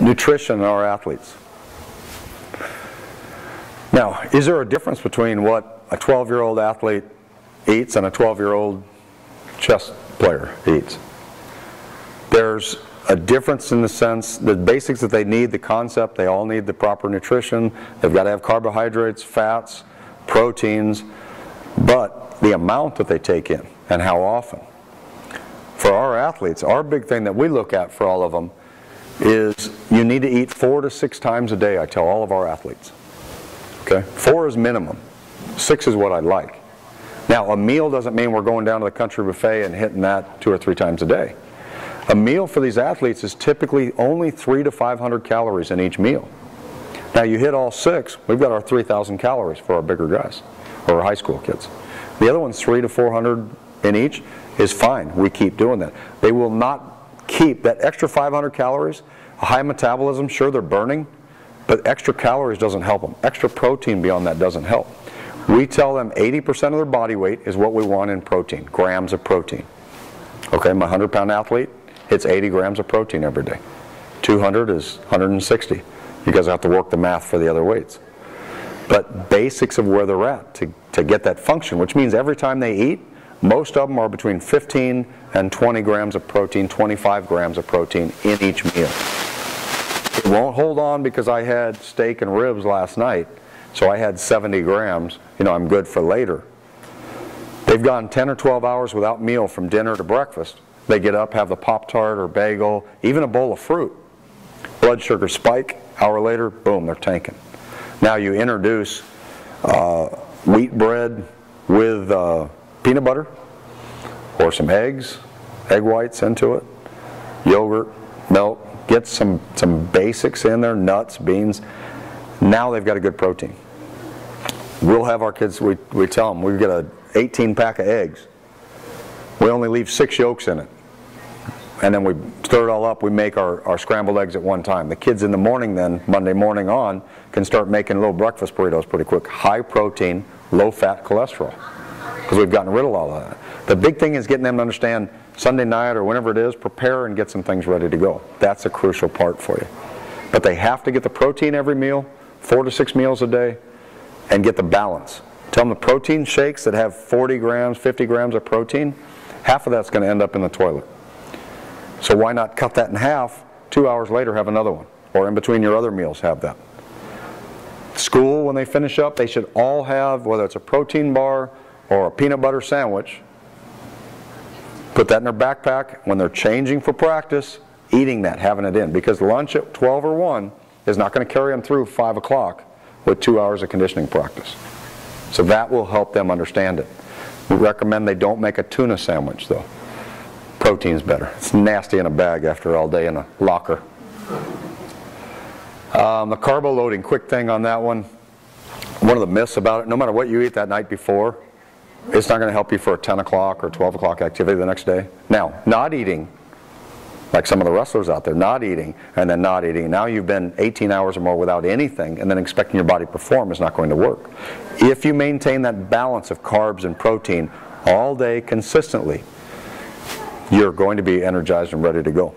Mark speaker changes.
Speaker 1: nutrition in our athletes. Now, is there a difference between what a 12-year-old athlete eats and a 12-year-old chess player eats? There's a difference in the sense, the basics that they need, the concept, they all need the proper nutrition. They've got to have carbohydrates, fats, proteins, but the amount that they take in and how often. For our athletes, our big thing that we look at for all of them is you need to eat 4 to 6 times a day, I tell all of our athletes. Okay? 4 is minimum. 6 is what I like. Now, a meal doesn't mean we're going down to the country buffet and hitting that 2 or 3 times a day. A meal for these athletes is typically only 300 to 500 calories in each meal. Now you hit all 6, we've got our 3,000 calories for our bigger guys, or our high school kids. The other one's 300 to 400 in each is fine. We keep doing that. They will not keep that extra 500 calories, a high metabolism, sure they're burning, but extra calories doesn't help them. Extra protein beyond that doesn't help. We tell them 80% of their body weight is what we want in protein, grams of protein. Okay, my 100-pound athlete hits 80 grams of protein every day. 200 is 160. You guys have to work the math for the other weights. But basics of where they're at to get that function, which means every time they eat, most of them are between 15 and 20 grams of protein, 25 grams of protein in each meal. It won't hold on because I had steak and ribs last night, so I had 70 grams. You know, I'm good for later. They've gone 10 or 12 hours without meal from dinner to breakfast. They get up, have the Pop-Tart or bagel, even a bowl of fruit. Blood sugar spike, hour later, boom, they're tanking. Now you introduce wheat bread with peanut butter or some eggs, egg whites into it, yogurt, milk, get some basics in there, nuts, beans. Now they've got a good protein. We'll have our kids, we tell them, we get an 18-pack of eggs. We only leave 6 yolks in it. And then we stir it all up, we make our scrambled eggs at one time. The kids in the morning then, Monday morning on, can start making little breakfast burritos pretty quick. High protein, low fat cholesterol. Because we've gotten rid of all of that. The big thing is getting them to understand Sunday night or whenever it is, prepare and get some things ready to go. That's a crucial part for you. But they have to get the protein every meal, 4 to 6 meals a day, and get the balance. Tell them the protein shakes that have 40 grams, 50 grams of protein, half of that's going to end up in the toilet. So why not cut that in half, 2 hours later have another one, or in between your other meals have that. School, when they finish up, they should all have, whether it's a protein bar or a peanut butter sandwich, put that in their backpack. When they're changing for practice, eating that, having it in, because lunch at 12 or 1 is not going to carry them through 5 o'clock with 2 hours of conditioning practice. So that will help them understand it. We recommend they don't make a tuna sandwich though. Protein's better. It's nasty in a bag after all day in a locker. The carbo loading, quick thing on that one. One of the myths about it, no matter what you eat that night before, it's not going to help you for a 10 o'clock or 12 o'clock activity the next day. Now, not eating, like some of the wrestlers out there, not eating and then not eating. Now you've been 18 hours or more without anything, and then expecting your body to perform is not going to work. If you maintain that balance of carbs and protein all day consistently, you're going to be energized and ready to go.